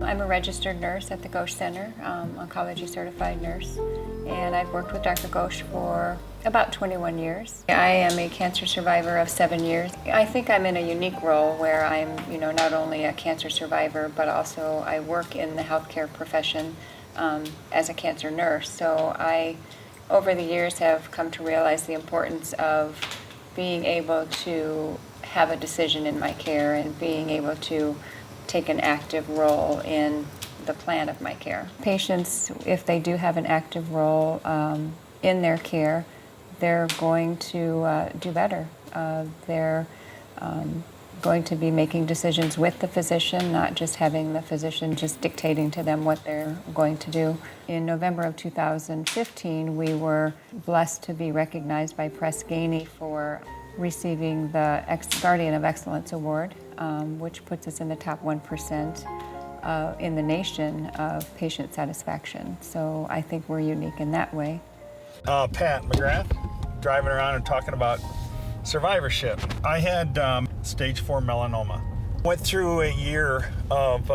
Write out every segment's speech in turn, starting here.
I'm a registered nurse at the Ghosh Center, oncology certified nurse, and I've worked with Dr. Ghosh for about 21 years. I am a cancer survivor of 7 years. I think I'm in a unique role where I'm, not only a cancer survivor, but also I work in the healthcare profession as a cancer nurse. So I, over the years, have come to realize the importance of being able to have a decision in my care and being able to take an active role in the plan of my care. Patients, if they do have an active role in their care, they're going to do better. They're going to be making decisions with the physician, not just having the physician just dictating to them what they're going to do. In November of 2015, we were blessed to be recognized by Press Ganey for receiving the Guardian of Excellence Award, which puts us in the top 1% in the nation of patient satisfaction. So I think we're unique in that way. Pat McGrath, driving around and talking about survivorship. I had stage 4 melanoma. Went through a year of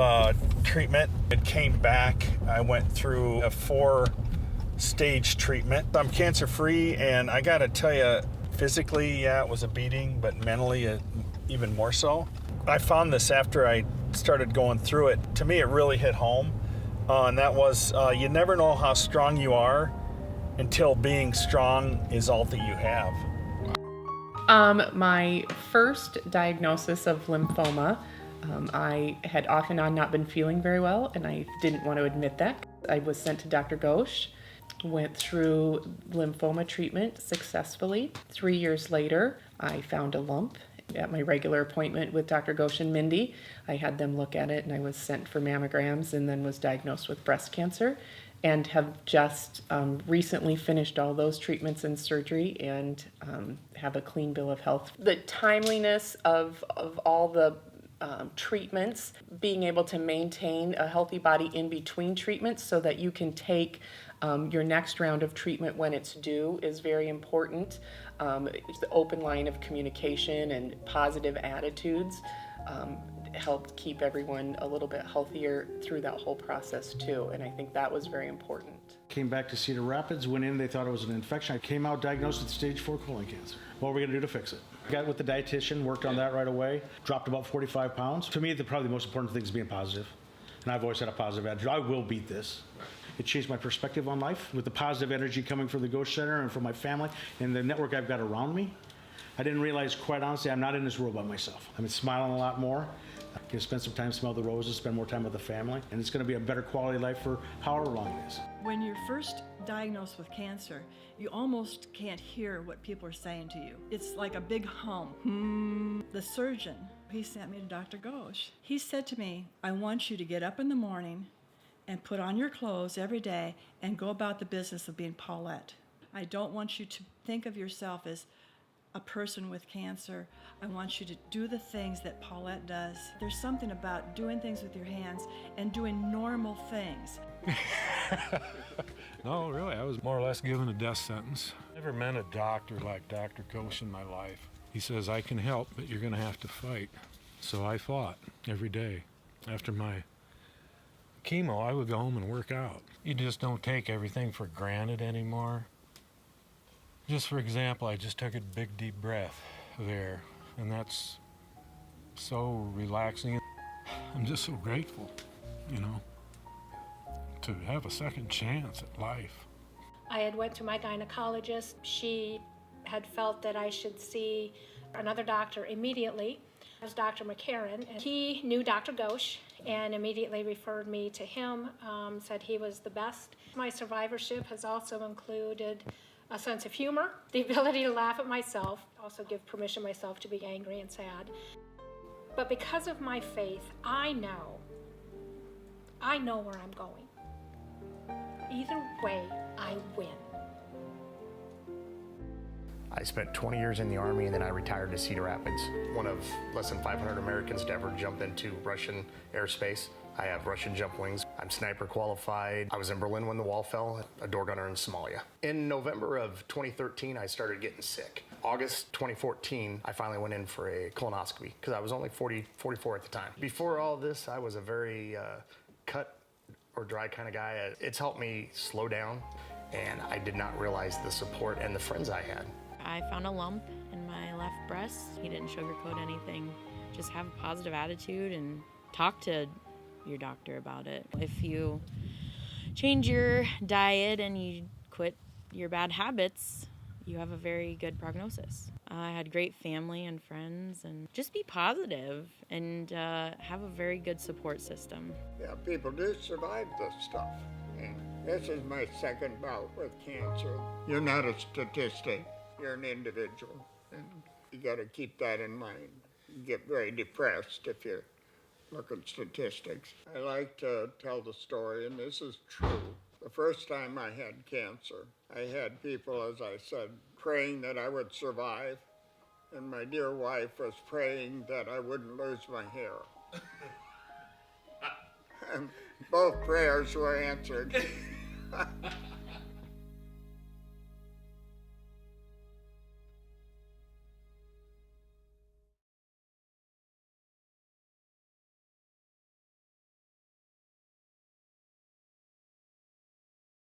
treatment. It came back. I went through a 4-stage treatment. I'm cancer-free, and I gotta tell you, physically, yeah, it was a beating, but mentally, even more so. I found this after I started going through it. To me, it really hit home, and that was you never know how strong you are until being strong is all that you have. My first diagnosis of lymphoma, I had off and on not been feeling very well, and I didn't want to admit that. I was sent to Dr. Ghosh, went through lymphoma treatment successfully. 3 years later, I found a lump. At my regular appointment with Dr. Ghosh and Mindy, I had them look at it, and I was sent for mammograms and then was diagnosed with breast cancer, and have just recently finished all those treatments and surgery and have a clean bill of health. The timeliness of all the treatments, being able to maintain a healthy body in between treatments so that you can take your next round of treatment when it's due is very important. It's the open line of communication and positive attitudes helped keep everyone a little bit healthier through that whole process too, and I think that was very important. Came back to Cedar Rapids, went in, they thought it was an infection. I came out diagnosed with stage 4 colon cancer. What were we gonna do to fix it? Got with the dietitian, worked on that right away, dropped about 45 pounds. To me, probably the most important thing is being positive, and I've always had a positive attitude. I will beat this. It changed my perspective on life with the positive energy coming from the Ghosh Center and from my family and the network I've got around me. I didn't realize, quite honestly, I'm not in this world by myself. I'm smiling a lot more. I'm gonna spend some time, smell the roses, spend more time with the family, and it's gonna be a better quality life for however long it is. When you're first diagnosed with cancer, you almost can't hear what people are saying to you. It's like a big hum. The surgeon, he sent me to Dr. Ghosh. He said to me, I want you to get up in the morning and put on your clothes every day and go about the business of being Paulette. I don't want you to think of yourself as a person with cancer. I want you to do the things that Paulette does. There's something about doing things with your hands and doing normal things. No, really, I was more or less given a death sentence. Never met a doctor like Dr. Ghosh in my life. He says, I can help, but you're gonna have to fight. So I fought every day. After my chemo, I would go home and work out. You just don't take everything for granted anymore. Just for example, I just took a big deep breath of air, and that's so relaxing. I'm just so grateful, to have a second chance at life. I had went to my gynecologist. She had felt that I should see another doctor immediately. It was Dr. McCarran, and he knew Dr. Ghosh and immediately referred me to him, said he was the best. My survivorship has also included a sense of humor, the ability to laugh at myself, also give permission myself to be angry and sad. But because of my faith, I know where I'm going. Either way, I win. I spent 20 years in the Army, and then I retired to Cedar Rapids. One of less than 500 Americans to ever jump into Russian airspace. I have Russian jump wings. I'm sniper qualified. I was in Berlin when the wall fell, a door gunner in Somalia. In November of 2013, I started getting sick. August 2014, I finally went in for a colonoscopy because I was only 44 at the time. Before all this, I was a very cut or dry kind of guy. It's helped me slow down, and I did not realize the support and the friends I had. I found a lump in my left breast. He didn't sugarcoat anything. Just have a positive attitude and talk to your doctor about it. If you change your diet and you quit your bad habits, you have a very good prognosis. I had great family and friends, and just be positive and have a very good support system. Yeah, people do survive this stuff. And this is my second bout with cancer. You're not a statistic, you're an individual. And you got to keep that in mind. You get very depressed if you look at statistics. I like to tell the story, and this is true. The first time I had cancer, I had people, as I said, praying that I would survive, and my dear wife was praying that I wouldn't lose my hair. And both prayers were answered.